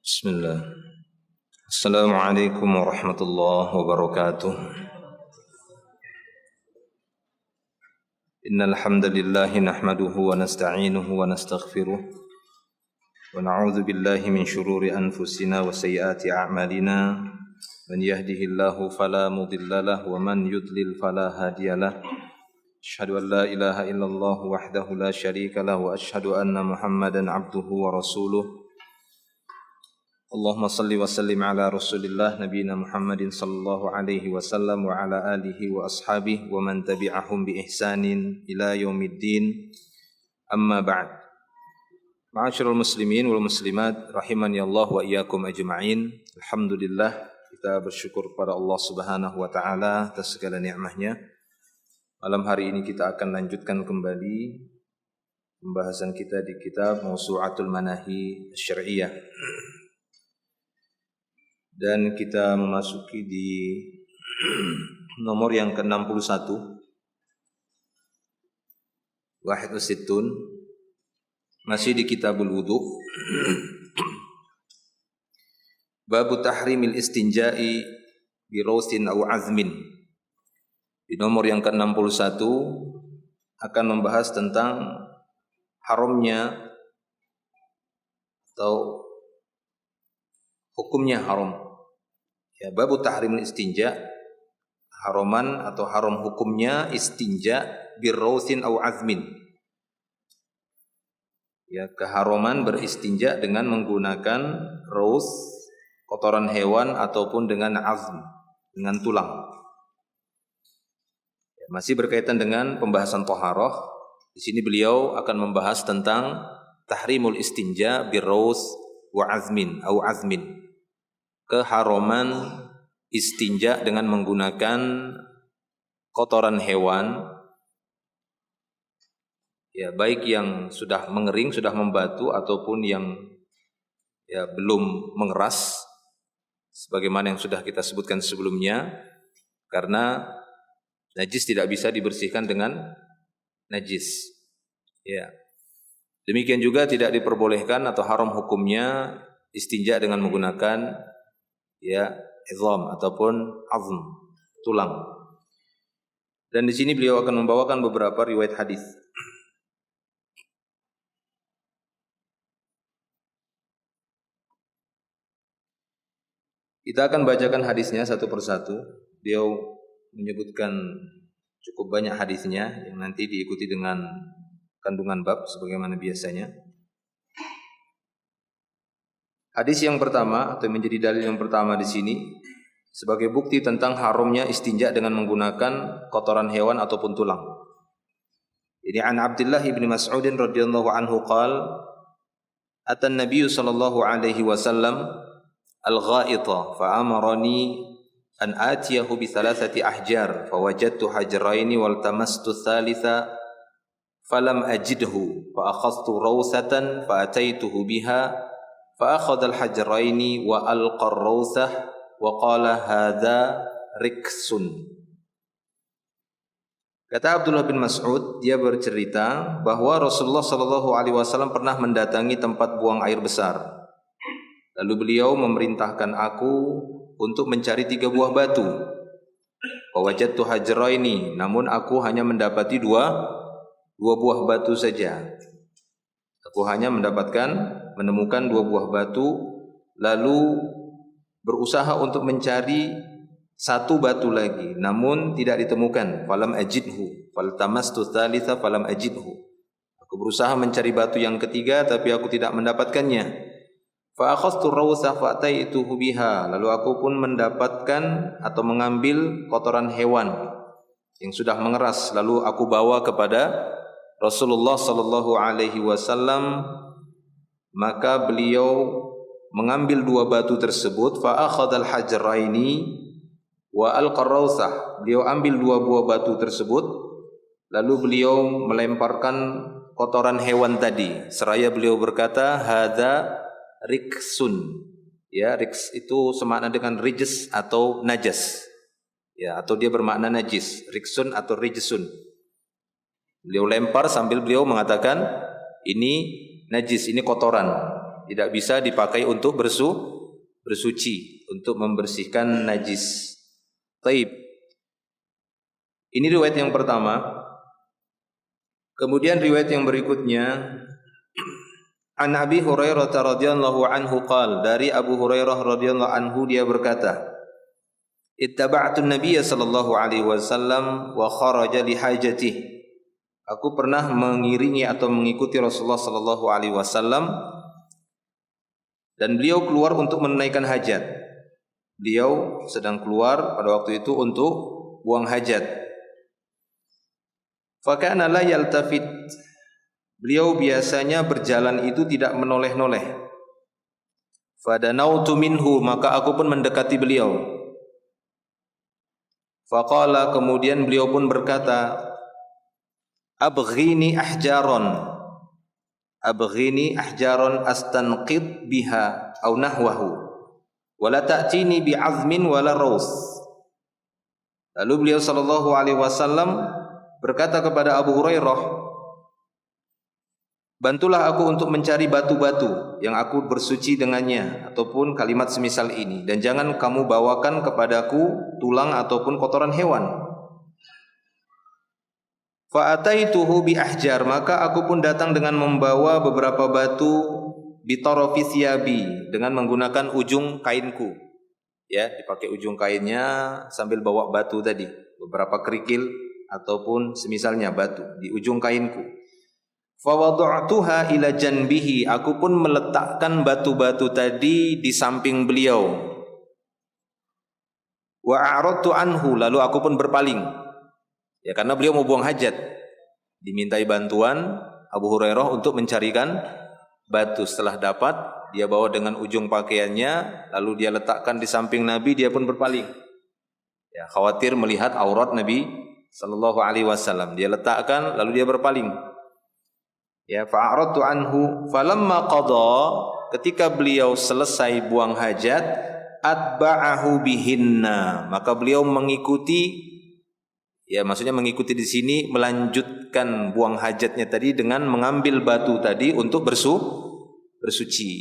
Bismillah. Assalamualaikum warahmatullahi wabarakatuh. Innal hamdalillah nahmaduhu wa nasta'inuhu wa nastaghfiruh wa na'udzu billahi min shururi anfusina wa sayyiati a'malina. Man yahdihillahu fala mudilla lahu wa man yudlil fala hadiyalah. Asyhadu an la ilaha illallah wahdahu la syarika lahu wa asyhadu anna Muhammadan abduhu wa rasuluh. Allahumma salli wa sallim ala Rasulillah nabiyina Muhammadin sallallahu alaihi wasallam wa ala alihi wa ashabihi wa man tabi'ahum bi ihsanin ila yaumiddin. Amma ba'd. Ma'asyiral muslimin wal muslimat rahimani Allah wa iyyakum ajma'in. Alhamdulillah, kita bersyukur kepada Allah Subhanahu wa taala atas segala nikmat-Nya. Malam hari ini kita akan lanjutkan kembali pembahasan kita di kitab Mawsu'atul Manahi Asy-Syar'iyyah. Dan kita memasuki di nomor yang ke-61, Wahid Sittun, masih di Kitabul Wudu. Babu tahrimil istinja'i bi rawsin aw azmin. Di nomor yang ke-61 akan membahas tentang haramnya atau hukumnya haram. Ya, babu tahrimil istinja, haraman atau haram hukumnya istinja birrawsin aw azmin. Ya, keharaman beristinja dengan menggunakan raus, kotoran hewan ataupun dengan azm, dengan tulang. Ya, masih berkaitan dengan pembahasan thaharah. Di sini beliau akan membahas tentang tahrimul istinja birraus wa azmin aw azmin. Keharaman istinja dengan menggunakan kotoran hewan, ya, baik yang sudah mengering, sudah membatu ataupun yang ya belum mengeras, sebagaimana yang sudah kita sebutkan sebelumnya, karena najis tidak bisa dibersihkan dengan najis. Ya. Demikian juga tidak diperbolehkan atau haram hukumnya istinja dengan menggunakan ya izam ataupun azm, tulang. Dan di sini beliau akan membawakan beberapa riwayat hadis. Kita akan bacakan hadisnya satu persatu. Beliau menyebutkan cukup banyak hadisnya yang nanti diikuti dengan kandungan bab sebagaimana biasanya. Hadis yang pertama atau menjadi dalil yang pertama di sini sebagai bukti tentang haramnya istinja dengan menggunakan kotoran hewan ataupun tulang. Ini an Abdullah bin Mas'ud radhiyallahu anhu qala ata an-nabiy sallallahu alaihi wasallam al-gha'ita fa amarani an atiyahu bi thalathati ahjar fa wajadtu hajrayn wal tamastu thalitha falam ajidhu fa akhadhtu rawsatan fa ataituhu biha fa akhadha al-hajrayn wa alqa ar-rawsah wa qala hadza riksun. Kata Abdullah bin Mas'ud, dia bercerita bahwa Rasulullah sallallahu alaihi wasallam pernah mendatangi tempat buang air besar. Lalu beliau memerintahkan aku untuk mencari 3 buah batu. Fa wajadtu hajraini, namun aku hanya mendapati dua buah batu saja. Aku hanya menemukan 2 buah batu, lalu berusaha untuk mencari 1 batu lagi, namun tidak ditemukan. Falam ajidhu, faltamastu tsalitsa falam ajidhu. Aku berusaha mencari batu yang ketiga, tapi aku tidak mendapatkannya. Fa akhadhtu rawsa fa ataituhu biha. Lalu aku pun mendapatkan atau mengambil kotoran hewan yang sudah mengeras, lalu aku bawa kepada Rasulullah sallallahu alaihi wasallam. Maka beliau mengambil 2 batu tersebut, fa akhadhal hajraini wa alqarrausah. Beliau ambil 2 buah batu tersebut, lalu beliau melemparkan kotoran hewan tadi, seraya beliau berkata hadza riksun. Ya, riks itu semakna dengan rijs atau najas. Ya, atau dia bermakna najis, riksun atau rijsun. Beliau lempar sambil beliau mengatakan ini najis, ini kotoran. tidak bisa dipakai untuk bersuci, untuk membersihkan najis. Taib. Ini riwayat yang pertama. Kemudian riwayat yang berikutnya, An Abi Hurairah radhiyallahu anhu qala, dari Abu Hurairah radhiyallahu anhu dia berkata, Ittaba'tu an-nabiyya sallallahu alaihi wasallam wa kharaja li hajatihi. Aku pernah mengiringi atau mengikuti Rasulullah sallallahu alaihi wasallam dan beliau keluar untuk menunaikan hajat. Beliau sedang keluar pada waktu itu untuk buang hajat. Fa kana la yaltafit. Beliau biasanya berjalan itu tidak menoleh-noleh. Fadanautu minhu, maka aku pun mendekati beliau. Faqala, kemudian beliau pun berkata, Abghini ahjaron astanqid biha au nahwahu wala ta'tini bi'azmin wala raus. Lalu beliau sallallahu alaihi wasallam berkata kepada Abu Hurairah, bantulah aku untuk mencari batu-batu yang aku bersuci dengannya, ataupun kalimat semisal ini, dan jangan kamu bawakan kepadaku tulang ataupun kotoran hewan. Fa'ataituhu bi ahjar, maka aku pun datang dengan membawa beberapa batu bitarafi siyabi, dengan menggunakan ujung kainku. Ya, dipakai ujung kainnya sambil bawa batu tadi, beberapa kerikil ataupun semisalnya batu di ujung kainku. Fawada'tuha ila janbihi, aku pun meletakkan batu-batu tadi di samping beliau. Wa a'radtu anhu, lalu aku pun berpaling. Ya, karena beliau mau buang hajat. Dimintai bantuan Abu Hurairah untuk mencarikan batu. Setelah dapat, dia bawa dengan ujung pakaiannya, lalu dia letakkan di samping Nabi, dia pun berpaling. Ya, khawatir melihat aurat Nabi sallallahu alaihi wasallam. Dia letakkan lalu dia berpaling. Ya, fa'aradtu anhu falamma qada, ketika beliau selesai buang hajat, atba'ahu bihinna, maka beliau mengikuti, ya maksudnya mengikuti di sini melanjutkan buang hajatnya tadi dengan mengambil batu tadi untuk bersuci.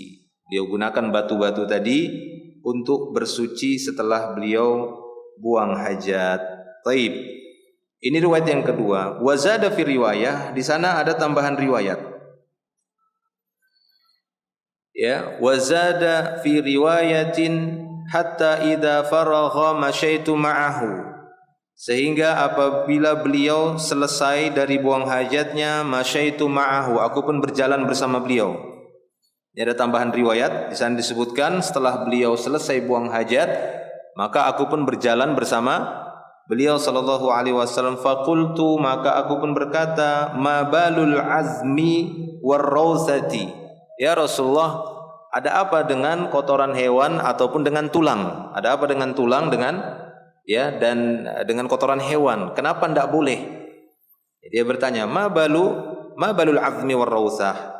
Beliau gunakan batu-batu tadi untuk bersuci setelah beliau buang hajat. Taib. Ini riwayat yang kedua. Wazada fi riwayah, di sana ada tambahan riwayat. Ya, wazada fi riwayatin hatta idza faragha masyaitu ma'ahu. Sehingga apabila beliau selesai dari buang hajatnya, masyaitu ma'ahu, aku pun berjalan bersama beliau. Ini ada tambahan riwayat, di sana disebutkan setelah beliau selesai buang hajat, maka aku pun berjalan bersama beliau sallallahu alaihi wasallam. Faqultu, maka aku pun berkata, ma balul azmi warrausati, ya Rasulullah, ada apa dengan kotoran hewan ataupun dengan tulang? Ada apa dengan tulang, dengan ya dan dengan kotoran hewan? Kenapa tidak boleh? Dia bertanya, ma balul azmi warrausah.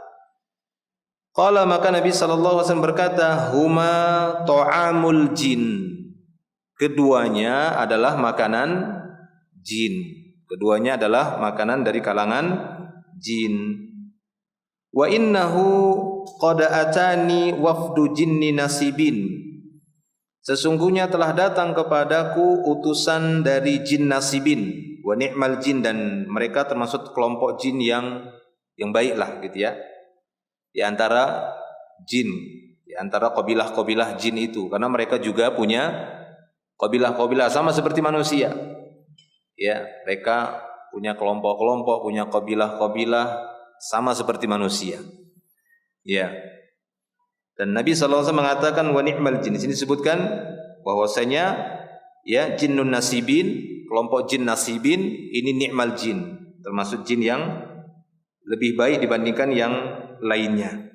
Qala, maka Nabi sallallahu alaihi wasallam berkata, huma ta'amul jin. Keduanya adalah makanan jin. Keduanya adalah makanan dari kalangan jin. Wa innahu qad atani wafdu jinni nasibin. Sesungguhnya telah datang kepadaku utusan dari jin nasibin. Wa ni'mal jin, dan mereka termasuk kelompok jin yang baiklah gitu ya. Di antara jin, di antara kabilah-kabilah jin itu, karena mereka juga punya kabilah-kabilah sama seperti manusia. Ya, mereka punya kelompok-kelompok, punya kabilah-kabilah sama seperti manusia. Ya. Dan Nabi sallallahu alaihi wasallam mengatakan wa ni'mal jin. Di sini disebutkan bahwasanya ya jinnun nasibin, kelompok jin nasibin ini ni'mal jin, termasuk jin yang lebih baik dibandingkan yang lainnya.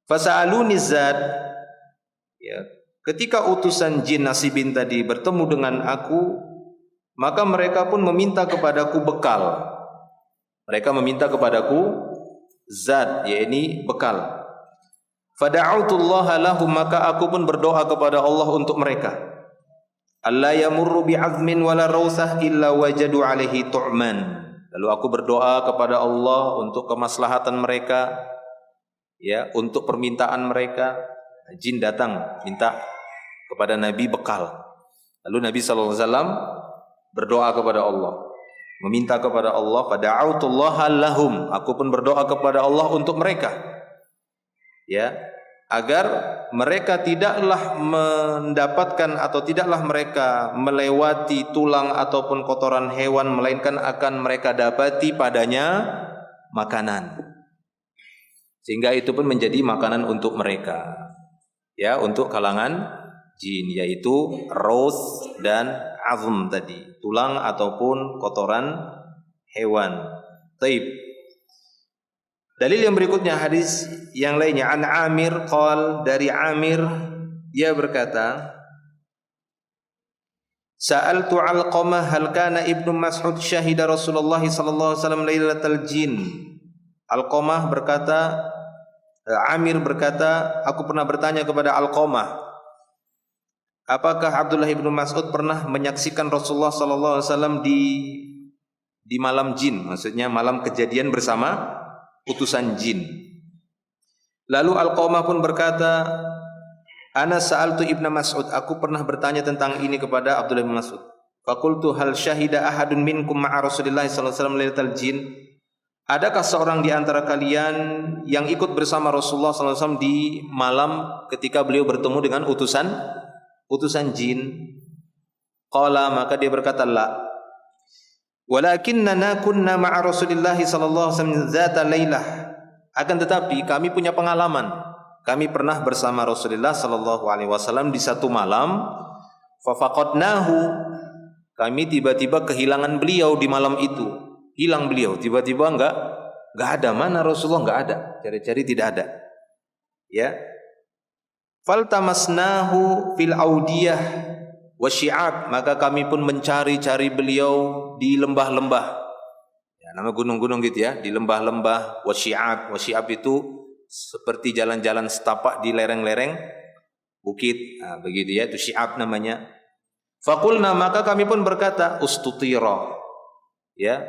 Fasa'aluni zad, ya, ketika utusan jin nasibin tadi bertemu dengan aku, maka mereka pun meminta kepadaku bekal. Mereka meminta kepadaku zad, yakni bekal. Fada'autullaha lahum, maka aku pun berdoa kepada Allah untuk mereka. Alla yamurru bi'azmin wala rausah illa wajadu alaihi tu'man. Lalu aku berdoa kepada Allah untuk kemaslahatan mereka. ya, untuk permintaan mereka. Jin datang minta kepada Nabi bekal. Lalu Nabi SAW berdoa kepada Allah, meminta kepada Allah, fada'autullaha lahum, aku pun berdoa kepada Allah untuk mereka, ya, agar mereka tidaklah mendapatkan atau tidaklah mereka melewati tulang ataupun kotoran hewan, melainkan akan mereka dapati padanya makanan, sehingga itu pun menjadi makanan untuk mereka, ya, untuk kalangan jin, yaitu raus dan azm tadi, tulang ataupun kotoran hewan. Taib. Dalil yang berikutnya, hadis yang lainnya, an Amir qal, dari Amir dia berkata, sa'altu Alqamah hal kana Ibnu Mas'ud syahida Rasulullah sallallahu alaihi wasallam lailatal jin. Alqamah berkata, Amir berkata, aku pernah bertanya kepada Alqamah, apakah Abdullah ibnu Mas'ud pernah menyaksikan Rasulullah sallallahu alaihi wasallam di malam jin, maksudnya malam kejadian bersama utusan jin. Lalu Alqamah pun berkata, ana sa'altu ibnu Mas'ud, aku pernah bertanya tentang ini kepada Abdullah bin Mas'ud. Faqultu hal syahida ahadun minkum ma'a Rasulillah sallallahu alaihi wasallam lailatal jin? Adakah seorang di antara kalian yang ikut bersama Rasulullah sallallahu alaihi wasallam di malam ketika beliau bertemu dengan utusan jin? Qala, maka dia berkata, la. Walakinnana kunna ma'a Rasulillah sallallahu alaihi wasallam zata lailah. Akan tetapi kami punya pengalaman. Kami pernah bersama Rasulullah sallallahu alaihi wasallam di satu malam, fa faqadnahu. Kami tiba-tiba kehilangan beliau di malam itu. Hilang beliau, tiba-tiba enggak ada. Mana Rasulullah? Enggak ada. Cari-cari tidak ada. Ya. Faltamasnahu fil audiyah wa syi'ab, maka kami pun mencari-cari beliau di lembah-lembah, ya, nama gunung-gunung gitu ya, di lembah-lembah, wa syi'ab. Wa syi'ab itu seperti jalan-jalan setapak di lereng-lereng bukit, nah, begitu ya, itu syi'ab namanya. Faqulna, maka kami pun berkata, ustutira, ya,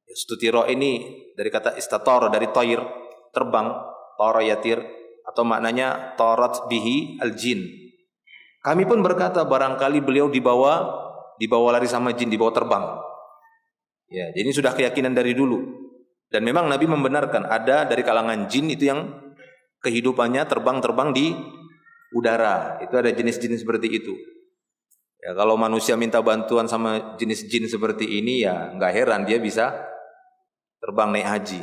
ustutira ini dari kata istatar, dari toir, terbang, tara yatir, atau maknanya tarat bihi al-jin. Kami pun berkata, barangkali beliau dibawa lari sama jin, dibawa terbang. Ya, jadi sudah keyakinan dari dulu. Dan memang Nabi membenarkan ada dari kalangan jin itu yang kehidupannya terbang-terbang di udara. Itu ada jenis-jenis seperti itu. Ya, kalau manusia minta bantuan sama jenis jin seperti ini, ya nggak heran dia bisa terbang naik haji.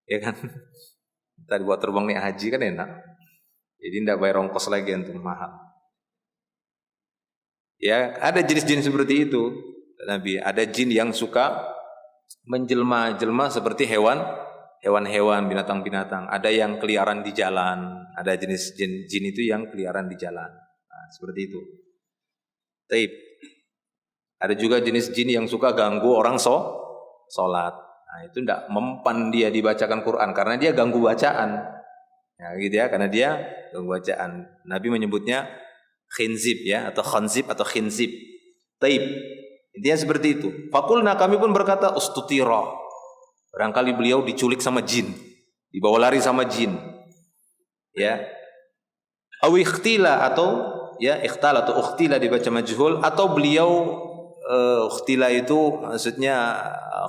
Ya kan? Tadi buat terbang naik haji kan enak. Jadi tidak bayar ongkos lagi untuk mahal. Ya, ada jenis-jenis seperti itu. Nabi, ada jin yang suka menjelma-jelma seperti hewan-hewan, binatang-binatang. Ada yang keliaran di jalan. Ada jenis jin itu yang keliaran di jalan. Nah, seperti itu. Taib. Ada juga jenis jin yang suka ganggu orang sholat. Nah, itu tidak mempan dia dibacakan Quran karena dia ganggu bacaan. Ya, gitu ya, karena dia ganggu bacaan. Nabi menyebutnya khinzib ya, atau khanzib atau khinzib. Taib. Intinya seperti itu. Fakulna, kami pun berkata, ustutira. Barangkali beliau diculik sama jin, dibawa lari sama jin. Ya. Aw ikhtila, atau ya ikhtal atau ukhtila dibaca majhul, atau beliau ukhtila itu maksudnya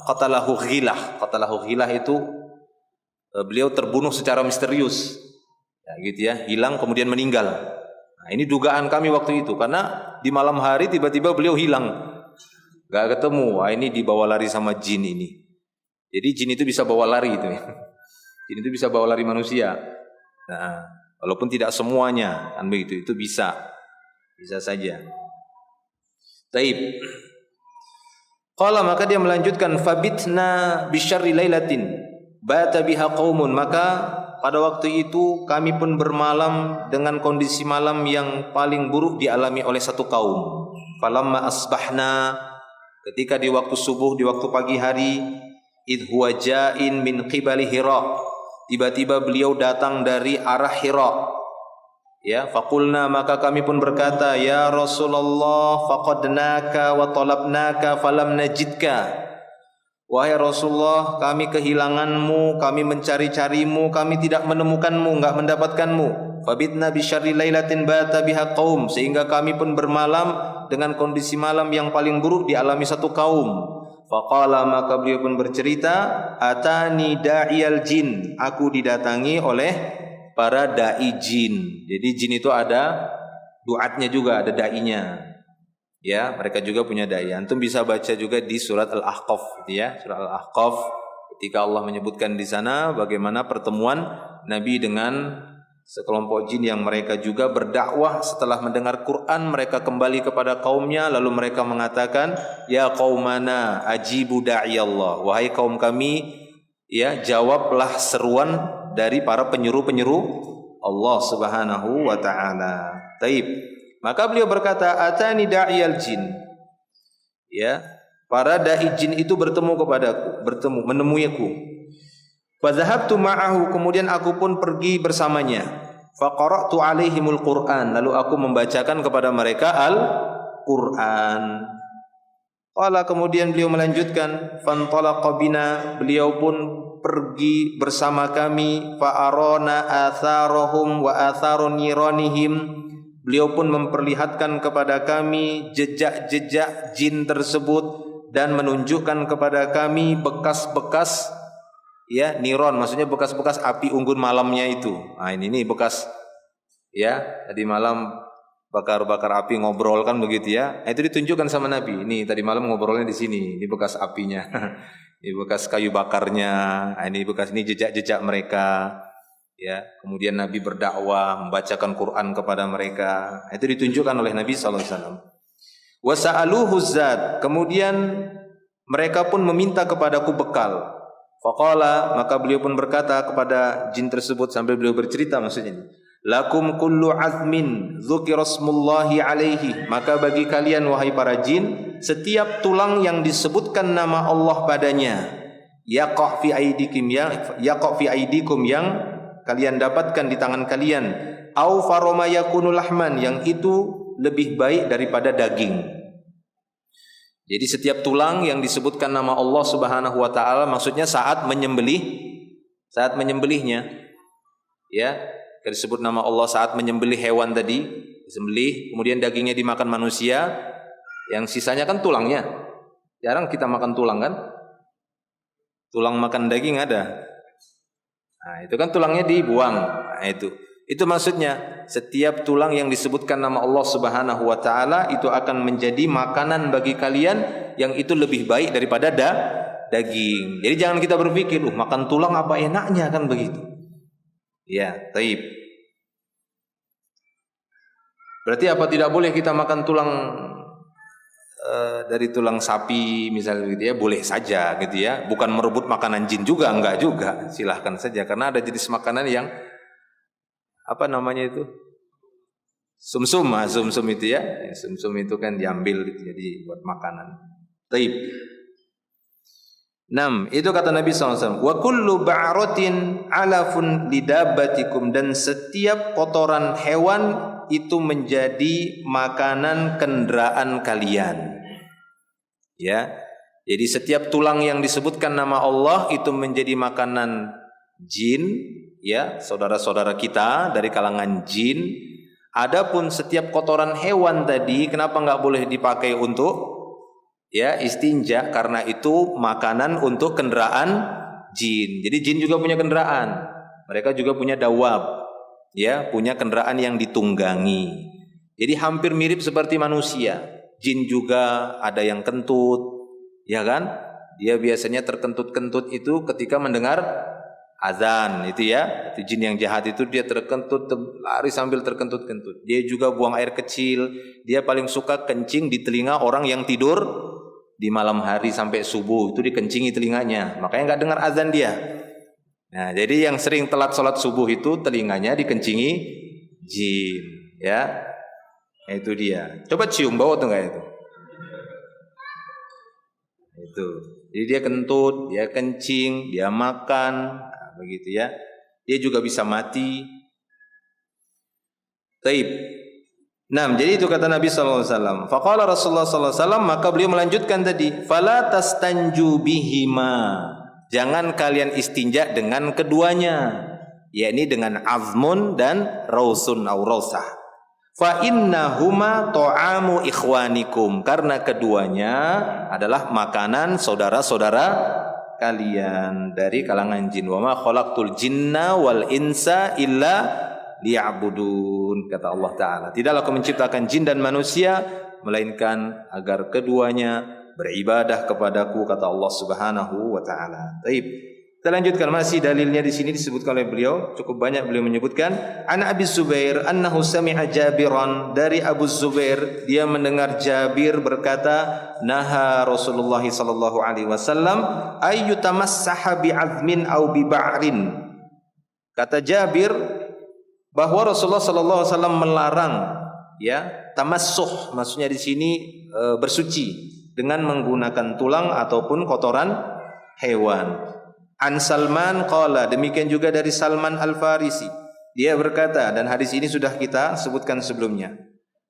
qatalahu ghilah. Qatalahu ghilah itu beliau terbunuh secara misterius. Ya, gitu ya, hilang kemudian meninggal. Nah, ini dugaan kami waktu itu karena di malam hari tiba-tiba beliau hilang. Gak ketemu. Wah, ini dibawa lari sama jin ini. Jadi jin itu bisa bawa lari itu ya. Jin itu bisa bawa lari manusia. Nah, walaupun tidak semuanya kan begitu, itu bisa saja. Taib. Qala, maka dia melanjutkan, fabitna bisyarri lailatin bata biha qaumun, maka pada waktu itu kami pun bermalam dengan kondisi malam yang paling buruk dialami oleh satu kaum. Falamma asbahna, ketika di waktu subuh, di waktu pagi hari, idh huwa ja'in min qibali Hira, tiba-tiba beliau datang dari arah Hira. Ya, faqulna, maka kami pun berkata, ya Rasulullah, faqadnaka wa talabnaka falam najidka. Wahai Rasulullah, kami kehilanganmu, kami mencari-carimu, kami tidak menemukanmu, enggak mendapatkanmu. Fabitna bisyarri lailatin bata biha qaum, sehingga kami pun bermalam dengan kondisi malam yang paling buruk dialami satu kaum. Faqala, maka beliau pun bercerita, atani da'iyal jin, aku didatangi oleh para dai jin. Jadi jin itu ada duatnya juga, ada dainya. Ya, mereka juga punya dai. Antum bisa baca juga di surat Al-Ahqaf, gitu ya. Surat Al-Ahqaf ketika Allah menyebutkan di sana bagaimana pertemuan Nabi dengan sekelompok jin yang mereka juga berdakwah setelah mendengar Quran, mereka kembali kepada kaumnya lalu mereka mengatakan, ya qaumana ajibu da'iyallah, wahai kaum kami, ya jawablah seruan dari para penyeru-penyeru Allah Subhanahu wa taala. Taib. Maka beliau berkata, atani da'iyal jin. Ya, para dai jin itu bertemu kepadaku, menemuiku. Fa dhahabtu ma'ahu, kemudian aku pun pergi bersamanya. Fa qara'tu 'alaihimul Qur'an, lalu aku membacakan kepada mereka Al-Qur'an. Qala, kemudian beliau melanjutkan, fantalaqa bina, beliau pun pergi bersama kami, fa arana atharahum wa atharu niranihim, beliau pun memperlihatkan kepada kami jejak-jejak jin tersebut dan menunjukkan kepada kami bekas-bekas, ya, niron, maksudnya bekas-bekas api unggun malamnya itu. Nah, ini bekas, ya, tadi malam bakar-bakar api, ngobrol kan begitu ya. Nah, itu ditunjukkan sama Nabi. Ini tadi malam ngobrolnya di sini. Ini bekas apinya. Ini bekas kayu bakarnya. Nah, ini bekas, ini jejak-jejak mereka. Ya, kemudian Nabi berdakwah, membacakan Quran kepada mereka. Nah, itu ditunjukkan oleh Nabi sallallahu alaihi wasallam. Wa sa'aluhu zad, kemudian mereka pun meminta kepadaku bekal. Faqala, maka beliau pun berkata kepada jin tersebut sambil beliau bercerita, maksudnya ini, lakum kullu azmin dzukira smullahi alaihi, maka bagi kalian wahai para jin, setiap tulang yang disebutkan nama Allah padanya, yaqa fi aidikum, yang kalian dapatkan di tangan kalian, au faroma yakunu lahman, yang itu lebih baik daripada daging. Jadi setiap tulang yang disebutkan nama Allah Subhanahu wa taala, maksudnya saat menyembelihnya, ya, disebut nama Allah saat menyembelih hewan tadi, disembelih, kemudian dagingnya dimakan manusia, yang sisanya kan tulangnya. Jarang kita makan tulang kan? Tulang makan daging ada. Nah, itu kan tulangnya dibuang. Nah, itu maksudnya setiap tulang yang disebutkan nama Allah Subhanahu wa taala itu akan menjadi makanan bagi kalian yang itu lebih baik daripada daging. Jadi jangan kita berpikir, makan tulang apa enaknya, kan begitu. Ya, taib. Berarti apa tidak boleh kita makan tulang dari tulang sapi misalnya gitu ya? Boleh saja gitu ya. Bukan merebut makanan jin juga, enggak juga. Silahkan saja, karena ada jenis makanan yang apa namanya itu? Sumsum, sumsum itu ya. Sumsum itu kan diambil gitu, jadi buat makanan. Taib. 6. Itu kata Nabi SAW. Wa kullu ba'ratin alafun lidabbatikum, dan setiap kotoran hewan itu menjadi makanan kendaraan kalian. Ya. Jadi setiap tulang yang disebutkan nama Allah itu menjadi makanan jin, ya, saudara-saudara kita dari kalangan jin. Adapun setiap kotoran hewan tadi, kenapa enggak boleh dipakai untuk, ya, istinja? Karena itu makanan untuk kendaraan jin. Jadi jin juga punya kendaraan. Mereka juga punya dawab, ya, punya kendaraan yang ditunggangi. Jadi hampir mirip seperti manusia. Jin juga ada yang kentut, ya kan? Dia biasanya terkentut-kentut itu ketika mendengar azan, itu ya. Itu jin yang jahat itu dia terkentut, lari sambil terkentut-kentut. Dia juga buang air kecil. Dia paling suka kencing di telinga orang yang tidur di malam hari sampai subuh, itu dikencingi telinganya. Makanya enggak dengar azan dia. Nah, jadi yang sering telat sholat subuh itu telinganya dikencingi jin, ya. Nah, itu dia. Coba cium bau tuh enggak itu? Itu. Jadi dia kentut, dia kencing, dia makan, nah, begitu ya. Dia juga bisa mati. Taib. Nah, jadi itu kata Nabi sallallahu alaihi wasallam. Faqala Rasulullah sallallahu alaihi wasallam, maka beliau melanjutkan tadi, fala tastanju bihima. Jangan kalian istinja dengan keduanya, yakni dengan azmun dan rausun atau rausah. Fa innahuma ta'amu ikhwanikum, karena keduanya adalah makanan saudara-saudara kalian dari kalangan jin. Wa ma khalaqtul jinna wal insa illa liya'budun, kata Allah Ta'ala. Tidaklah aku menciptakan jin dan manusia melainkan agar keduanya beribadah kepadaku, kata Allah Subhanahu wa Ta'ala. Baik, kita lanjutkan, masih dalilnya di sini disebutkan oleh beliau, cukup banyak beliau menyebutkan. An Abi Zubair annahu sami'a Jabiran, dari Abu Zubair dia mendengar Jabir berkata, naha Rasulullah sallallahu alaihi wasallam ayyutamassaha bi'azmin aw bi ba'rin. Kata Jabir bahwa Rasulullah sallallahu alaihi wasallam melarang, ya, tamassuh, maksudnya di sini bersuci dengan menggunakan tulang ataupun kotoran hewan. An Salman qala, demikian juga dari Salman Al-Farisi, dia berkata, dan hadis ini sudah kita sebutkan sebelumnya.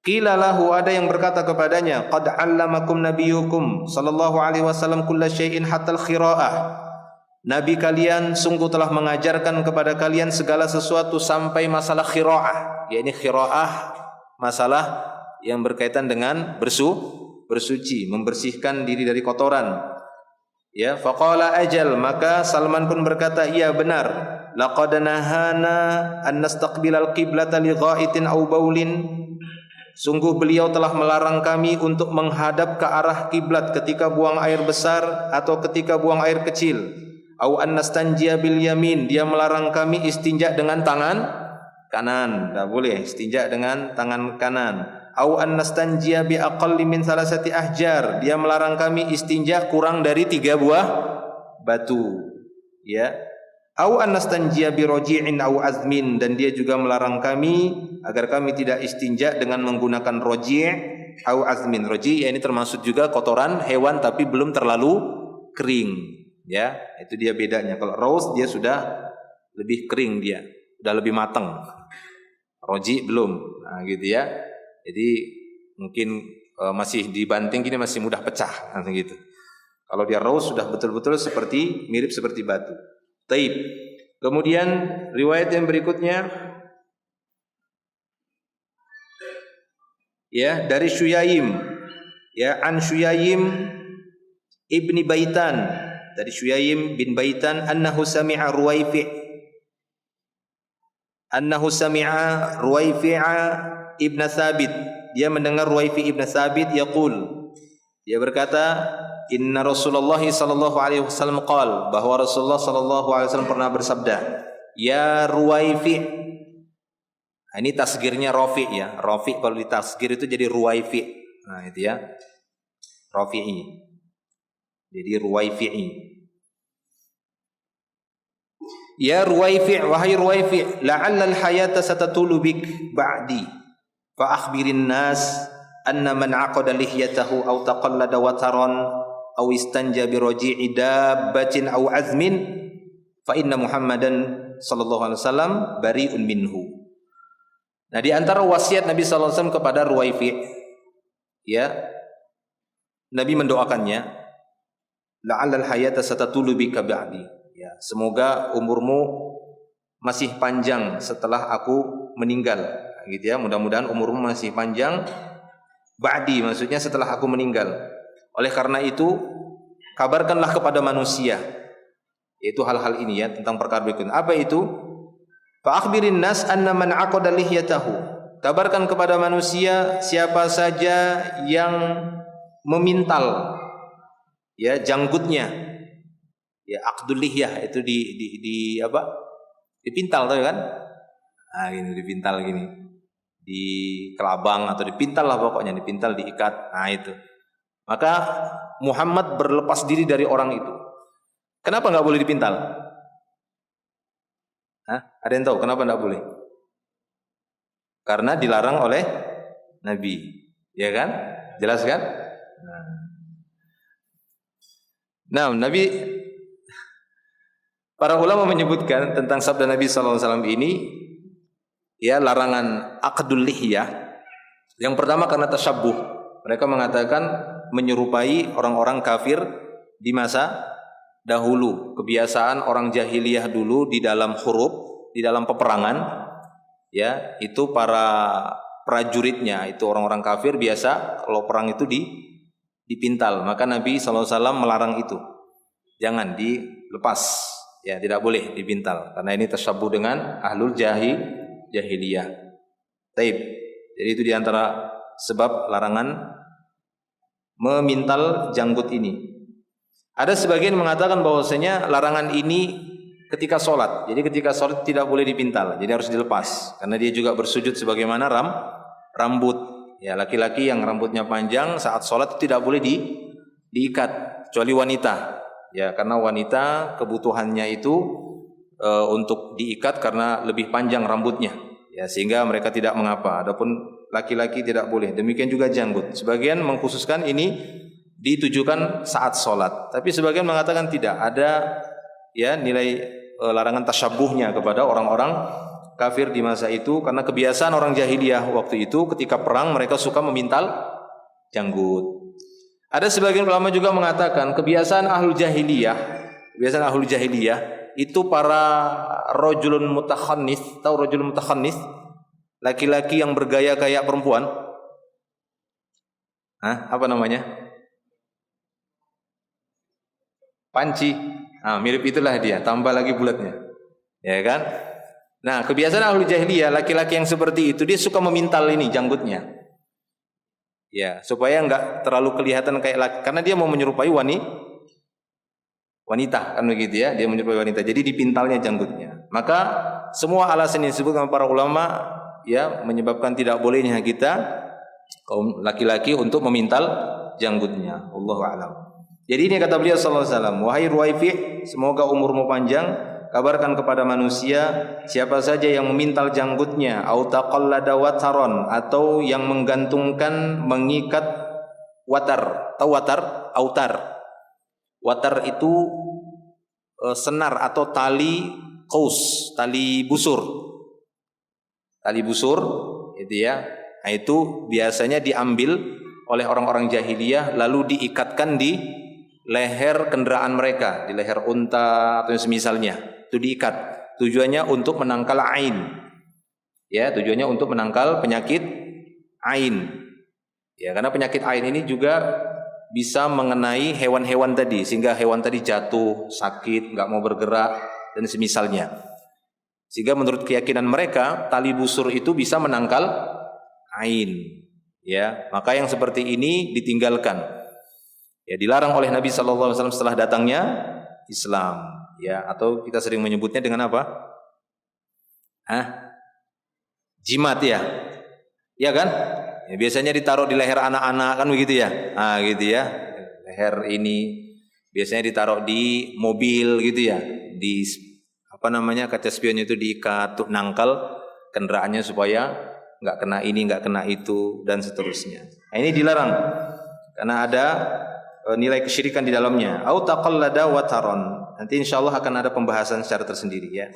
Qila lahu, ada yang berkata kepadanya, qad 'allamakum nabiyyukum sallallahu alaihi wasallam kulla syai'in hatta al-khira'ah. Nabi kalian sungguh telah mengajarkan kepada kalian segala sesuatu sampai masalah khira'ah, yakni khira'ah masalah yang berkaitan dengan bersuci, membersihkan diri dari kotoran. Ya, faqala ajal, maka Salman pun berkata, iya benar. Laqad nahana an nastaqbilal qiblata li ghaitin aw baulin. Sungguh beliau telah melarang kami untuk menghadap ke arah kiblat ketika buang air besar atau ketika buang air kecil. Au an nastanjiya bil yamin, dia melarang kami istinja dengan tangan kanan, tidak boleh istinja dengan tangan kanan. Au an nastanjiya bi aqalli min salasati ahjar, dia melarang kami istinja kurang dari 3 buah batu, ya. Au an nastanjiya bi raji'in au azmin, dan dia juga melarang kami agar kami tidak istinja dengan menggunakan raji' au azmin. Raji' ini termasuk juga kotoran hewan tapi belum terlalu kering. Ya, itu dia bedanya. Kalau raus dia sudah lebih kering, dia sudah lebih matang. Roji belum. Nah, gitu ya. Jadi mungkin masih dibanting gini masih mudah pecah, gitu. Kalau dia raus sudah betul-betul seperti mirip seperti batu. Taib. Kemudian riwayat yang berikutnya, ya, dari Syuyaim, ya, an Syuyaim ibni Baitan, dari Syuyaim bin Baitan, annahu sami'a Ruwaifi'a ibn Thabit, dia mendengar Ruwaifi ibn Thabit yaqul, dia berkata, inna Rasulullah sallallahu alaihi wasallam qala, bahwa Rasulullah sallallahu alaihi wasallam pernah bersabda, ya Ruwaifi. Nah, ini tasgirnya Rafi, ya. Rafi kalau ditasgir itu jadi Ruwaifi. Nah, itu ya. Rafi'i. Jadi Ruwaifi'i. Ya Ruwaifi', wahai Ruwaifi', la'alla al-hayata satatulu bik ba'di, fa akhbirin nas anna man 'aqada lihyatahu aw taqallada wataran aw istanja bi raji'i dabbatin aw azmin fa inna Muhammadan sallallahu alaihi wasallam bari'un minhu. Nah, di antara wasiat Nabi sallallahu alaihi wasallam kepada Ruwaifi', ya, Nabi mendoakannya, la'allal hayata satatulu bika ba'di, ya, semoga umurmu masih panjang setelah aku meninggal, gitu ya. Mudah-mudahan umurmu masih panjang. Ba'di maksudnya setelah aku meninggal. Oleh karena itu kabarkanlah kepada manusia, yaitu hal-hal ini, ya, tentang perkara berikut. Apa itu? Fa akhbirin nas anna man 'aqada lihyatahu, kabarkan kepada manusia siapa saja yang memintal, ya, janggutnya, ya, aqdul lihyah itu di apa? Dipintal, tahu kan? Nah, gini dipintal gini. Di kelabang atau dipintal lah pokoknya, dipintal, diikat. Nah, itu. Maka Muhammad berlepas diri dari orang itu. Kenapa enggak boleh dipintal? Hah? Ada yang tahu kenapa enggak boleh? Karena dilarang oleh Nabi. Ya kan? Jelas kan? Nah, para ulama menyebutkan tentang sabda Nabi sallallahu alaihi wasallam ini, ya, larangan aqdul lihyah, Yang pertama karena tasyabbuh. Mereka mengatakan menyerupai orang-orang kafir di masa dahulu. Kebiasaan orang jahiliyah dulu di dalam huruf, di dalam peperangan, ya, itu para prajuritnya, itu orang-orang kafir biasa kalau perang itu dipintal. Maka Nabi SAW melarang itu. Jangan dilepas, ya, tidak boleh dipintal karena ini tasyabbuh dengan ahlul jahiliyah. Taib. Jadi itu diantara sebab larangan memintal janggut ini. Ada sebagian mengatakan bahwasanya larangan ini ketika sholat. Jadi ketika sholat tidak boleh dipintal, jadi harus dilepas. Karena dia juga bersujud sebagaimana rambut. Ya, laki-laki yang rambutnya panjang saat sholat itu tidak boleh diikat, kecuali wanita. Ya, karena wanita kebutuhannya itu untuk diikat karena lebih panjang rambutnya. Ya, sehingga mereka tidak mengapa. Adapun laki-laki tidak boleh. Demikian juga janggut. Sebagian mengkhususkan ini ditujukan saat sholat. Tapi sebagian mengatakan tidak ada, ya, nilai larangan tasyabbuhnya kepada orang-orang kafir di masa itu karena kebiasaan orang jahiliyah waktu itu ketika perang mereka suka memintal janggut. Ada sebagian ulama juga mengatakan kebiasaan ahlul jahiliyah itu para rajulun mutakhannis, tahu rajulun mutakhannis? Laki-laki yang bergaya kayak perempuan. Apa namanya? Panci. Mirip itulah dia, tambah lagi bulatnya. Ya kan? Nah, kebiasaan ahlul jahiliyah, laki-laki yang seperti itu dia suka memintal ini janggutnya. Ya, supaya enggak terlalu kelihatan kayak laki, karena dia mau menyerupai wanita kan begitu ya, dia menyerupai wanita. Jadi dipintalnya janggutnya. Maka semua alasan yang disebut oleh para ulama ya menyebabkan tidak bolehnya kita kaum laki-laki untuk memintal janggutnya. Allahu a'lam. Jadi ini kata beliau sallallahu alaihi wasallam, wahai Ruwaifi, semoga umurmu panjang, kabarkan kepada manusia siapa saja yang memintal janggutnya au taqallada wataron, atau yang menggantungkan mengikat watar. Tahu watar? Autar. Watar itu senar atau tali qaus, tali busur. Tali busur itu ya. Nah, itu biasanya diambil oleh orang-orang jahiliyah lalu diikatkan di leher kendaraan mereka, di leher unta atau semisalnya. Itu diikat. Tujuannya untuk menangkal ain. Ya, tujuannya untuk menangkal penyakit ain. Ya, karena penyakit ain ini juga bisa mengenai hewan-hewan tadi, sehingga hewan tadi jatuh, sakit, enggak mau bergerak dan semisalnya. Sehingga menurut keyakinan mereka, tali busur itu bisa menangkal ain. Ya, maka yang seperti ini ditinggalkan. Ya, dilarang oleh Nabi sallallahu alaihi wasallam setelah datangnya Islam, ya, atau kita sering menyebutnya dengan apa? Jimat ya. Ya kan? Ya, biasanya ditaruh di leher anak-anak kan begitu ya. Gitu ya. Leher ini biasanya ditaruh di mobil gitu ya. Di kaca spionnya itu diikat untuk nangkal kendaraannya supaya enggak kena ini, enggak kena itu dan seterusnya. Nah, ini dilarang karena ada nilai kesyirikan di dalamnya. Au taqallada wataron. Nanti insyaallah akan ada pembahasan secara tersendiri ya.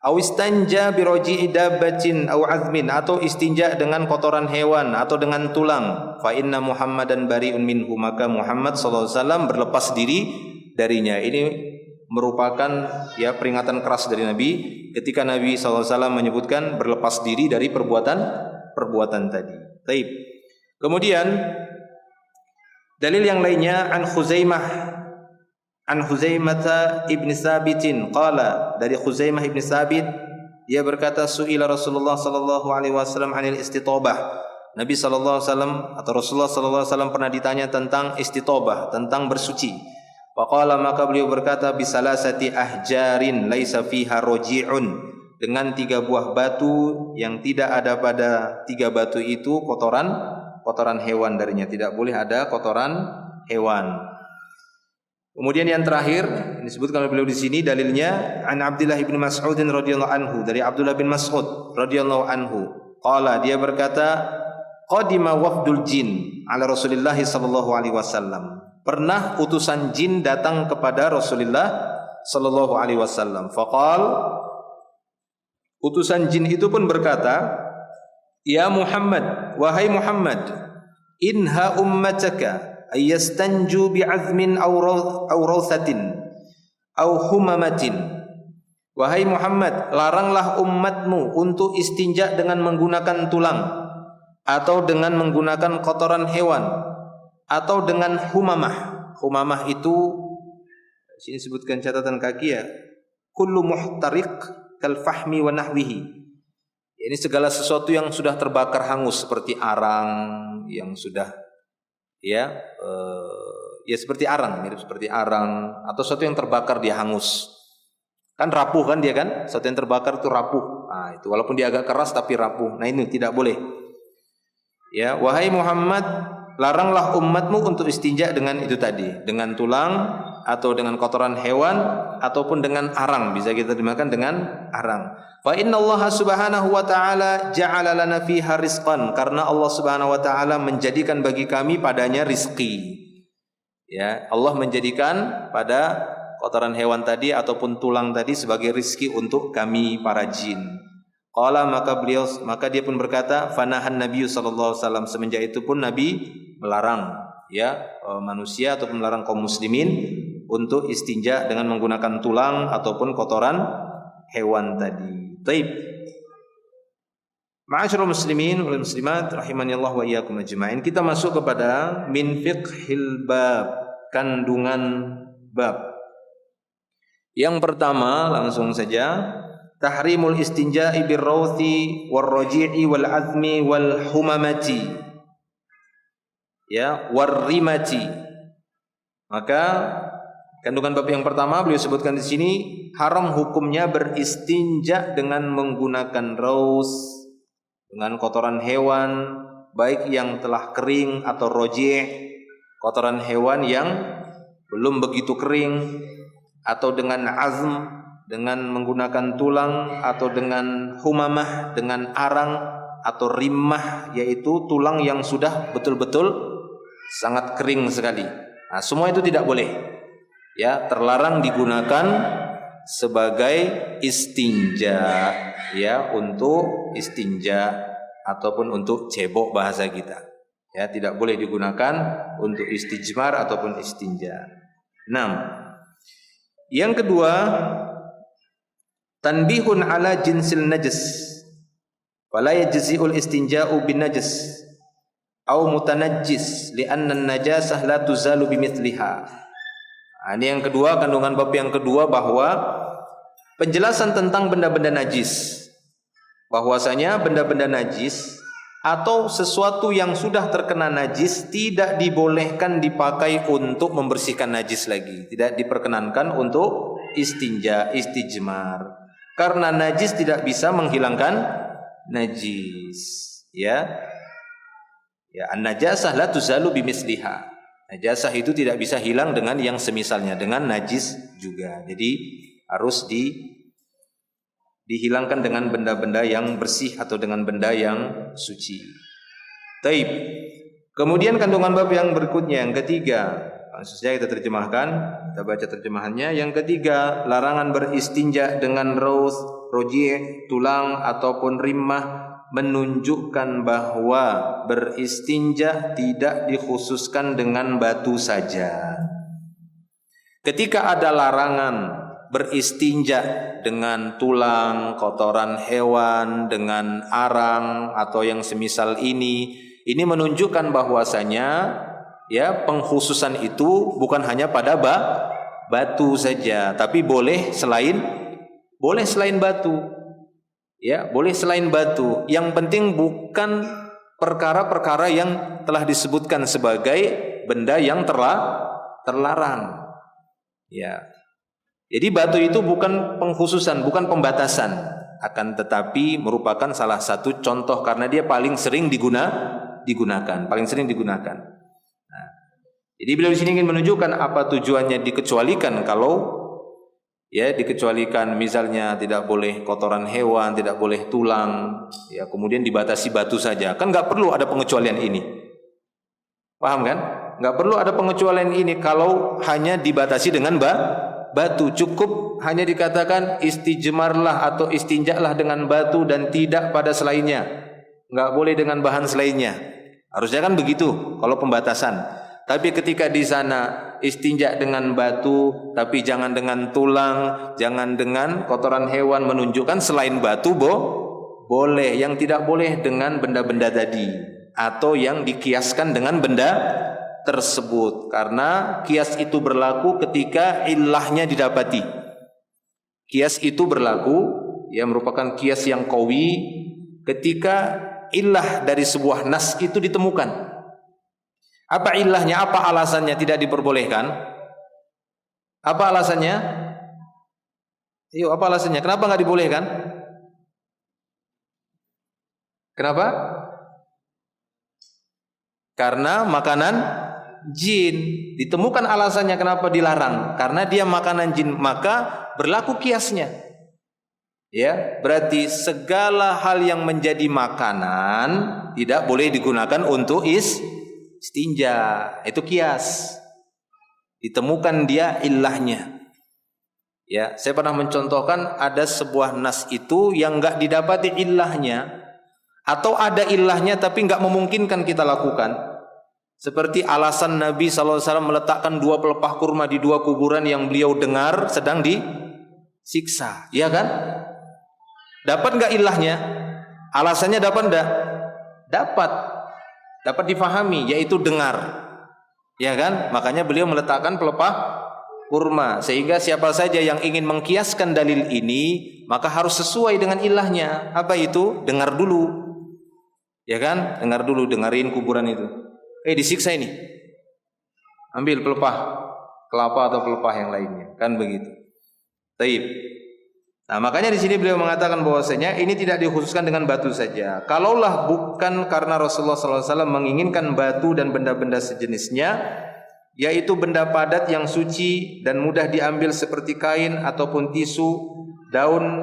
Au istanja bi raji'i dabbatin au azmin, atau istinja dengan kotoran hewan atau dengan tulang. Fa inna Muhammadan bari'un minhu, maka Muhammad sallallahu alaihi wasallam berlepas diri darinya. Ini merupakan ya peringatan keras dari Nabi ketika Nabi sallallahu alaihi wasallam menyebutkan berlepas diri dari perbuatan tadi. Baik. Kemudian dalil yang lainnya an Khuzaimah ibn Sabitin qala, dari Khuzaimah ibn Sabit dia berkata su'ila Rasulullah sallallahu alaihi wasallam 'anil istitabah. Nabi sallallahu alaihi wasallam atau Rasulullah sallallahu alaihi wasallam pernah ditanya tentang istitabah, tentang bersuci. Faqala, maka beliau berkata bisalasati ahjarin laisa fiha raji'un, dengan 3 buah batu yang tidak ada pada 3 batu itu kotoran hewan darinya, tidak boleh ada kotoran hewan. Kemudian yang terakhir disebutkan oleh beliau di sini dalilnya an Abdullah bin Mas'ud radhiyallahu anhu, dari Abdullah bin Mas'ud radhiyallahu anhu qala, dia berkata qadima wafdul jin ala Rasulillah sallallahu alaihi wasallam, pernah utusan jin datang kepada Rasulullah sallallahu alaihi wasallam. Faqal, utusan jin itu pun berkata, ya Muhammad, wahai Muhammad, inha ummataka ayastanju bi'azmin aw rawthatin aw humamatin. Wahai Muhammad, laranglah umatmu untuk istinja dengan menggunakan tulang, atau dengan menggunakan kotoran hewan, atau dengan humamah. Humamah itu, sini sebutkan catatan kaki ya, kullu muhtariq kal fahmi wa nahwihi. Ini segala sesuatu yang sudah terbakar hangus, seperti arang yang sudah ya seperti arang, mirip seperti arang, atau sesuatu yang terbakar dia hangus. Kan rapuh kan dia kan? Sesuatu yang terbakar itu rapuh. Nah, itu walaupun dia agak keras tapi rapuh. Nah, ini tidak boleh. Ya, wahai Muhammad, laranglah umatmu untuk istinja dengan itu tadi, dengan tulang atau dengan kotoran hewan ataupun dengan arang, bisa kita terjemahkan dengan arang. Fa innallaha subhanahu wa ta'ala ja'ala lana fiha rizqan, karena Allah subhanahu wa ta'ala menjadikan bagi kami padanya rizki. Ya, Allah menjadikan pada kotoran hewan tadi ataupun tulang tadi sebagai rizki untuk kami para jin. Qala, maka dia pun berkata, fanahan Nabi sallallahu alaihi wasallam, semenjak itu pun Nabi melarang ya manusia ataupun melarang kaum muslimin untuk istinja dengan menggunakan tulang ataupun kotoran hewan tadi. Baik. Ma'asyiral muslimin wal muslimat rahimanillah wa iyyakum ajma'in. Kita masuk kepada min fiqhil bab, kandungan bab. Yang pertama langsung saja, tahrimul istinja'i birrawthi warraji'i wal azmi wal humamati. Ya, warrimati. Maka kandungan bab yang pertama beliau sebutkan di sini, haram hukumnya beristinja dengan menggunakan raus, dengan kotoran hewan, baik yang telah kering atau roji', kotoran hewan yang belum begitu kering, atau dengan azm, dengan menggunakan tulang, atau dengan humamah, dengan arang, atau rimmah, yaitu tulang yang sudah betul-betul sangat kering sekali. Nah, semua itu tidak boleh. Ya, terlarang digunakan sebagai istinja, ya, untuk istinja ataupun untuk cebok bahasa kita. Ya, tidak boleh digunakan untuk istijmar ataupun istinja. 6. Yang kedua, tanbihun ala jinsil najis. Fala yajzi'ul istinja'u bin najis au mutanajjis li'anna an-najasah la tuzalu bimithliha. Nah, ini yang kedua, kandungan bab yang kedua, bahwa penjelasan tentang benda-benda najis, bahwasanya benda-benda najis atau sesuatu yang sudah terkena najis tidak dibolehkan dipakai untuk membersihkan najis lagi, tidak diperkenankan untuk istinja, istijmar, karena najis tidak bisa menghilangkan najis. Ya, an-najasah la tuzalu bimisliha. Najasah itu tidak bisa hilang dengan yang semisalnya, dengan najis juga. Jadi harus dihilangkan dengan benda-benda yang bersih atau dengan benda yang suci. Taib. Kemudian kandungan bab yang berikutnya, yang ketiga, langsung saja kita terjemahkan, kita baca terjemahannya. Yang ketiga, larangan beristinja dengan raus, roji', tulang ataupun rimmah, menunjukkan bahwa beristinja tidak dikhususkan dengan batu saja. Ketika ada larangan beristinja dengan tulang, kotoran hewan, dengan arang atau yang semisal ini menunjukkan bahwasanya ya pengkhususan itu bukan hanya pada batu saja, tapi boleh selain batu. Ya, boleh selain batu. Yang penting bukan perkara-perkara yang telah disebutkan sebagai benda yang terlarang. Ya. Jadi batu itu bukan pengkhususan, bukan pembatasan, akan tetapi merupakan salah satu contoh karena dia paling sering digunakan, paling sering digunakan. Nah, jadi beliau di sini ingin menunjukkan apa tujuannya dikecualikan. Kalau ya dikecualikan, misalnya tidak boleh kotoran hewan, tidak boleh tulang, ya kemudian dibatasi batu saja, kan nggak perlu ada pengecualian ini, paham kan? Nggak perlu ada pengecualian ini kalau hanya dibatasi dengan batu, cukup hanya dikatakan istijmarlah atau istinjaklah dengan batu dan tidak pada selainnya. nggak boleh dengan bahan selainnya. Harusnya kan begitu kalau pembatasan. Tapi ketika di sana istinja dengan batu, tapi jangan dengan tulang, jangan dengan kotoran hewan, menunjukkan selain batu boleh. Yang tidak boleh dengan benda-benda tadi, atau yang dikiaskan dengan benda tersebut. Karena kias itu berlaku ketika ilahnya didapati. Kias itu berlaku, ya merupakan kias yang qawi ketika ilah dari sebuah nas itu ditemukan. Apa ilahnya? Apa alasannya tidak diperbolehkan? Apa alasannya? Apa alasannya? Kenapa nggak dibolehkan? Kenapa? Karena makanan jin. Ditemukan alasannya kenapa dilarang. Karena dia makanan jin, maka berlaku kiasnya. Ya, berarti segala hal yang menjadi makanan tidak boleh digunakan untuk istinja. Itu kias. Ditemukan dia ilahnya. Ya, saya pernah mencontohkan ada sebuah nas itu yang enggak didapati ilahnya, atau ada ilahnya tapi enggak memungkinkan kita lakukan. Seperti alasan Nabi SAW meletakkan 2 pelepah kurma di 2 kuburan yang beliau dengar sedang disiksa. Iya kan? Dapat enggak ilahnya? Alasannya dapat enggak? Dapat difahami, yaitu dengar. Ya kan? Makanya beliau meletakkan pelepah kurma, sehingga siapa saja yang ingin mengkiaskan dalil ini maka harus sesuai dengan ilahnya. Apa itu? Dengar dulu. Ya kan? Dengar dulu, dengerin kuburan itu. Disiksa ini. Ambil pelepah kelapa atau pelepah yang lainnya. Kan begitu. Taib. Nah, makanya di sini beliau mengatakan bahwasanya ini tidak dikhususkan dengan batu saja. Kalaulah bukan karena Rasulullah SAW menginginkan batu dan benda-benda sejenisnya, yaitu benda padat yang suci dan mudah diambil seperti kain ataupun tisu, daun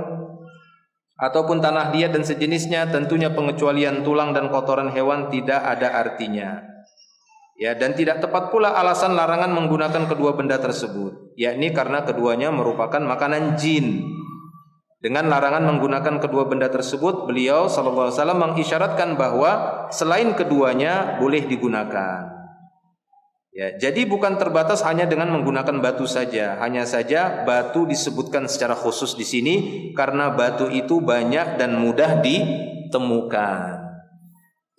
ataupun tanah liat dan sejenisnya, tentunya pengecualian tulang dan kotoran hewan tidak ada artinya. Ya, dan tidak tepat pula alasan larangan menggunakan kedua benda tersebut, yakni karena keduanya merupakan makanan jin. Dengan larangan menggunakan kedua benda tersebut, beliau sallallahu alaihi wasallam mengisyaratkan bahwa selain keduanya boleh digunakan. Ya, jadi bukan terbatas hanya dengan menggunakan batu saja. Hanya saja batu disebutkan secara khusus di sini karena batu itu banyak dan mudah ditemukan.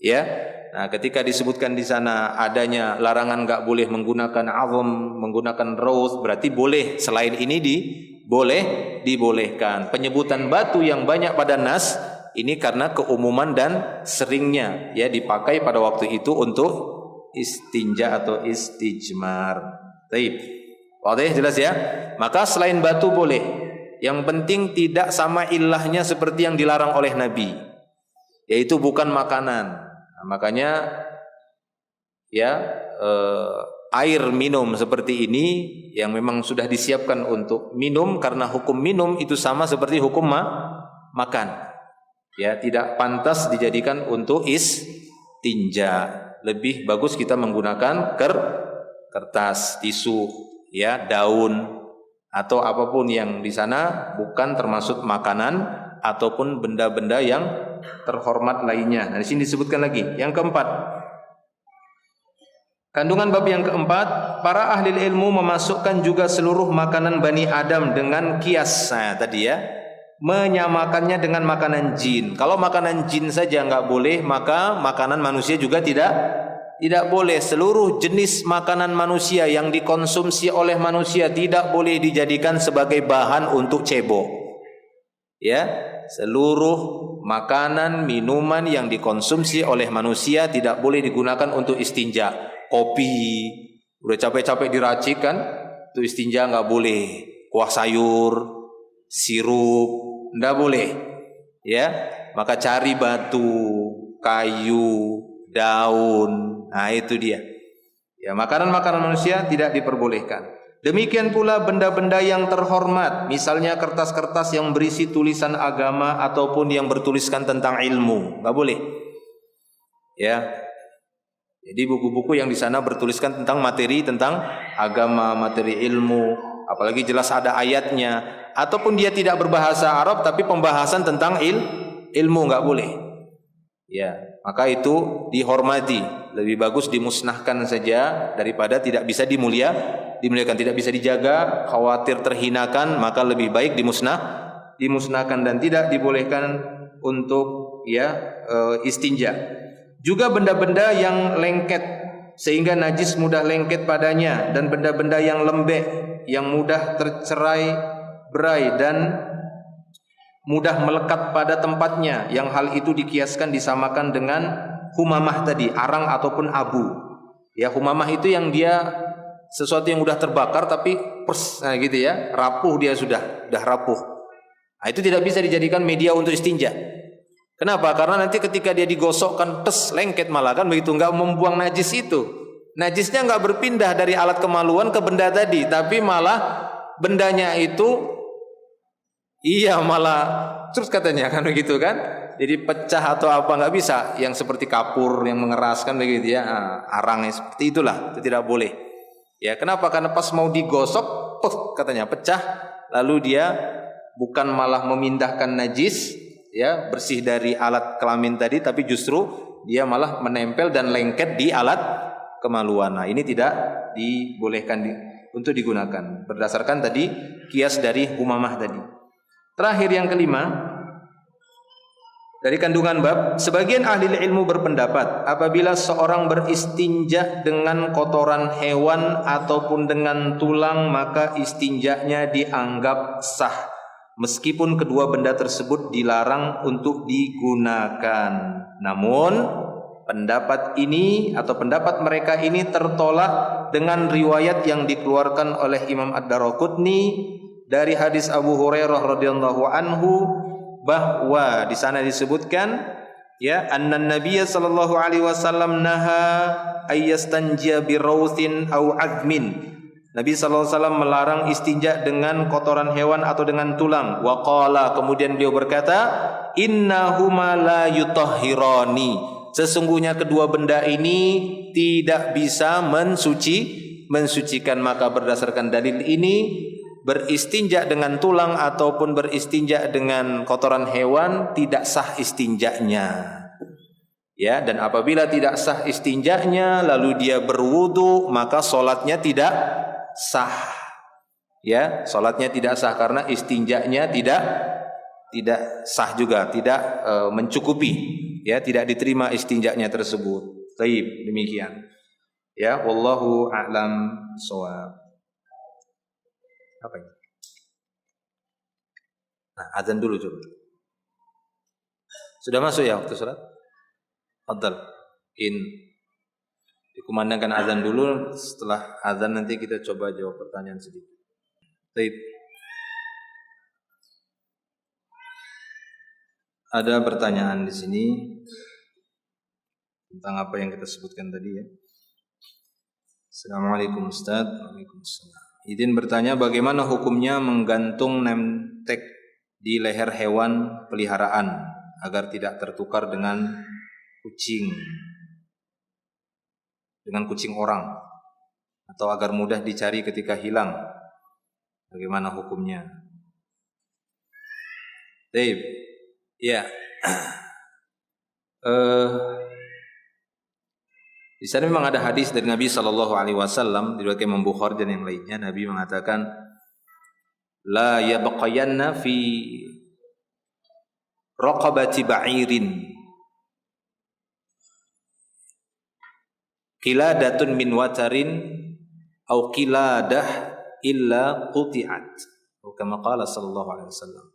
Ya. Nah, ketika disebutkan di sana adanya larangan enggak boleh menggunakan azam, menggunakan raus, berarti boleh. Selain ini dibolehkan. Penyebutan batu yang banyak pada nas ini karena keumuman dan seringnya ya dipakai pada waktu itu untuk istinja atau istijmar. Baik. Wadah jelas ya? Maka selain batu boleh. Yang penting tidak sama ilahnya seperti yang dilarang oleh Nabi. Yaitu bukan makanan. Nah, makanya ya air minum seperti ini yang memang sudah disiapkan untuk minum, karena hukum minum itu sama seperti hukum makan. Ya, tidak pantas dijadikan untuk istinja. Lebih bagus kita menggunakan kertas, tisu, ya, daun atau apapun yang di sana bukan termasuk makanan ataupun benda-benda yang terhormat lainnya. Nah, di sini disebutkan lagi yang keempat. Kandungan bab yang keempat, para ahli ilmu memasukkan juga seluruh makanan Bani Adam dengan kias. Nah, tadi ya, menyamakannya dengan makanan jin. Kalau makanan jin saja enggak boleh, maka makanan manusia juga tidak boleh. Seluruh jenis makanan manusia yang dikonsumsi oleh manusia tidak boleh dijadikan sebagai bahan untuk cebok. Ya, seluruh makanan, minuman yang dikonsumsi oleh manusia tidak boleh digunakan untuk istinja. Kopi, udah capek-capek diracik kan, itu istinja nggak boleh. Kuah sayur, sirup, nggak boleh. Ya, maka cari batu, kayu, daun. Nah, itu dia. Ya, makanan-makanan manusia tidak diperbolehkan. Demikian pula benda-benda yang terhormat, misalnya kertas-kertas yang berisi tulisan agama ataupun yang bertuliskan tentang ilmu, nggak boleh. Ya. Jadi buku-buku yang di sana bertuliskan tentang materi, tentang agama, materi ilmu, apalagi jelas ada ayatnya, ataupun dia tidak berbahasa Arab tapi pembahasan tentang ilmu, nggak boleh. Ya, maka itu dihormati. Lebih bagus dimusnahkan saja daripada tidak bisa dimuliakan, tidak bisa dijaga, khawatir terhinakan, maka lebih baik dimusnahkan dan tidak dibolehkan untuk istinja. Juga benda-benda yang lengket sehingga najis mudah lengket padanya, dan benda-benda yang lembek yang mudah tercerai-berai dan mudah melekat pada tempatnya, yang hal itu dikiaskan disamakan dengan humamah tadi, arang ataupun abu. Ya, humamah itu yang dia sesuatu yang mudah terbakar tapi gitu ya, rapuh, dia sudah rapuh. Nah, itu tidak bisa dijadikan media untuk istinja. Kenapa? Karena nanti ketika dia digosokkan lengket malah kan begitu, enggak membuang najis itu. Najisnya enggak berpindah dari alat kemaluan ke benda tadi, tapi malah bendanya itu malah terus katanya kan begitu kan, jadi pecah atau apa, nggak bisa yang seperti kapur yang mengeras kan begitu ya, arangnya seperti itulah, itu tidak boleh ya. Kenapa? Karena pas mau digosok katanya pecah, lalu dia bukan malah memindahkan najis ya, bersih dari alat kelamin tadi, tapi justru dia malah menempel dan lengket di alat kemaluan. Nah, ini tidak dibolehkan untuk digunakan berdasarkan tadi kias dari humamah tadi. Terakhir yang kelima, dari kandungan bab, sebagian ahli ilmu berpendapat apabila seorang beristinja dengan kotoran hewan ataupun dengan tulang, maka istinjanya dianggap sah meskipun kedua benda tersebut dilarang untuk digunakan. Namun pendapat ini atau pendapat mereka ini tertolak dengan riwayat yang dikeluarkan oleh Imam Ad-Daraqutni dari hadis Abu Hurairah radhiyallahu anhu, bahwa di sana disebutkan ya, annan nabiyya sallallahu alaihi wasallam naha ayyastanjiya birawthin aw azmin. Nabi sallallahu alaihi wasallam melarang istinja dengan kotoran hewan atau dengan tulang. Wa qala, kemudian beliau berkata, innahuma la yutahhirani, sesungguhnya kedua benda ini tidak bisa mensucikan. Maka berdasarkan dalil ini, beristinja dengan tulang ataupun beristinja dengan kotoran hewan tidak sah istinjanya. Ya, dan apabila tidak sah istinjanya lalu dia berwudu, maka salatnya tidak sah. Ya, salatnya tidak sah karena istinjanya tidak sah juga, tidak mencukupi. Ya, tidak diterima istinjanya tersebut. Baik, demikian. Ya, wallahu a'lam shawab. Apa ini? Nah, azan dulu coba. Sudah masuk ya waktu salat? Fadhal. Dikumandangkan azan dulu, setelah azan nanti kita coba jawab pertanyaan sedikit. Baik. Ada pertanyaan di sini tentang apa yang kita sebutkan tadi ya. Assalamualaikum Ustaz. Waalaikumsalam. Izin bertanya, bagaimana hukumnya menggantung name tag di leher hewan peliharaan agar tidak tertukar dengan kucing orang, atau agar mudah dicari ketika hilang? Bagaimana hukumnya? Baik. Ya. Di sana memang ada hadis dari Nabi sallallahu alaihi wasallam diriwayatkan Imam Bukhari dan yang lainnya. Nabi mengatakan, la yabqayanna fi raqabati ba'irin qiladatun min watarin au qiladah illa quti'at. Kama qala sallallahu alaihi wasallam.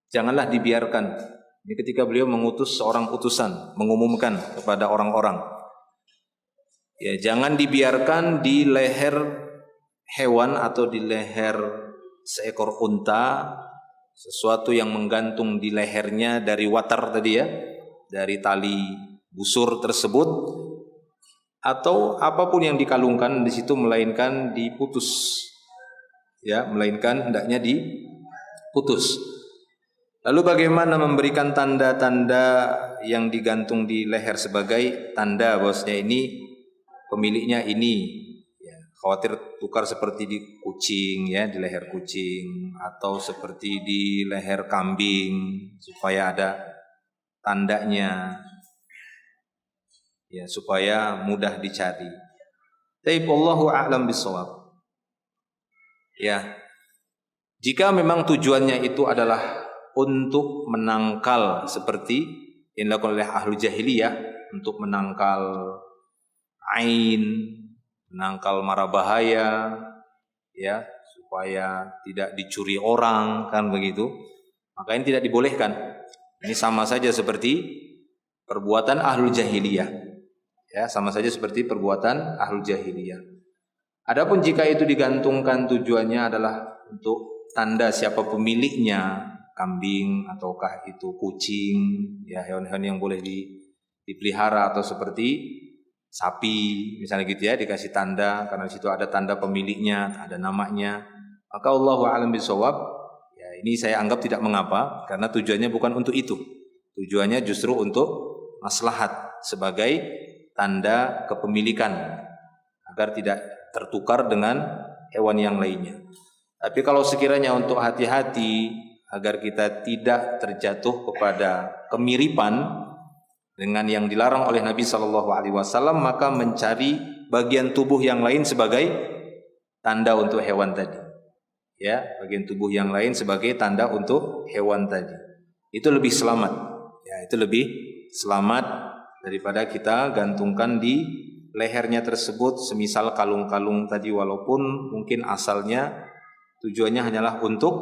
Janganlah dibiarkan. Ini ketika beliau mengutus seorang utusan, mengumumkan kepada orang-orang. Ya, jangan dibiarkan di leher hewan atau di leher seekor unta sesuatu yang menggantung di lehernya dari watar tadi ya, dari tali busur tersebut, atau apapun yang dikalungkan di situ, melainkan diputus. Ya, melainkan hendaknya diputus. Lalu bagaimana memberikan tanda-tanda yang digantung di leher sebagai tanda bahwasanya ini pemiliknya ini, ya, khawatir tukar seperti di kucing ya, di leher kucing, atau seperti di leher kambing supaya ada tandanya. ya, supaya mudah dicari. Tapi wallahu a'lam bishawab. Ya, jika memang tujuannya itu adalah untuk menangkal seperti yang dilakukan oleh ahlu jahiliyah, untuk menangkal ain, menangkal mara bahaya, ya, supaya tidak dicuri orang, kan begitu, maka ini tidak dibolehkan. Ini sama saja seperti perbuatan ahlul jahiliyah, ya, sama saja seperti perbuatan ahlul jahiliyah. Adapun jika itu digantungkan tujuannya adalah untuk tanda siapa pemiliknya, kambing ataukah itu kucing, ya, hewan-hewan yang boleh dipelihara, atau seperti sapi misalnya gitu ya, dikasih tanda karena di situ ada tanda pemiliknya, ada namanya, maka Allahu a'lam bishawab, ya, ini saya anggap tidak mengapa karena tujuannya bukan untuk itu. Tujuannya justru untuk maslahat sebagai tanda kepemilikan agar tidak tertukar dengan hewan yang lainnya. Tapi kalau sekiranya untuk hati-hati agar kita tidak terjatuh kepada kemiripan dengan yang dilarang oleh Nabi SAW, maka mencari bagian tubuh yang lain sebagai tanda untuk hewan tadi. Ya, bagian tubuh yang lain sebagai tanda untuk hewan tadi. Itu lebih selamat. Ya, itu lebih selamat daripada kita gantungkan di lehernya tersebut semisal kalung-kalung tadi, walaupun mungkin asalnya tujuannya hanyalah untuk,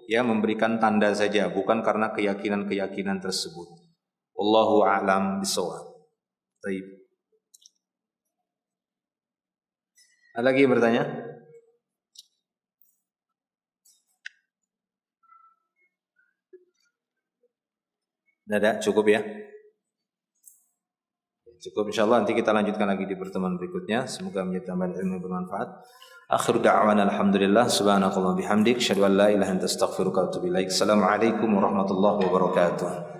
ya, memberikan tanda saja, bukan karena keyakinan-keyakinan tersebut. Wallahu a'lam bishawab. Baik. Ada lagi yang bertanya? Ada, cukup ya? Cukup, insyaallah nanti kita lanjutkan lagi di pertemuan berikutnya. Semoga menjadi tambahan ilmu yang bermanfaat. Akhir da'wana alhamdulillah, subhanakallah bihamdik, asyhadu an la ilaha illa anta astaghfiruka wa atubu ilaik. Assalamualaikum warahmatullahi wabarakatuh.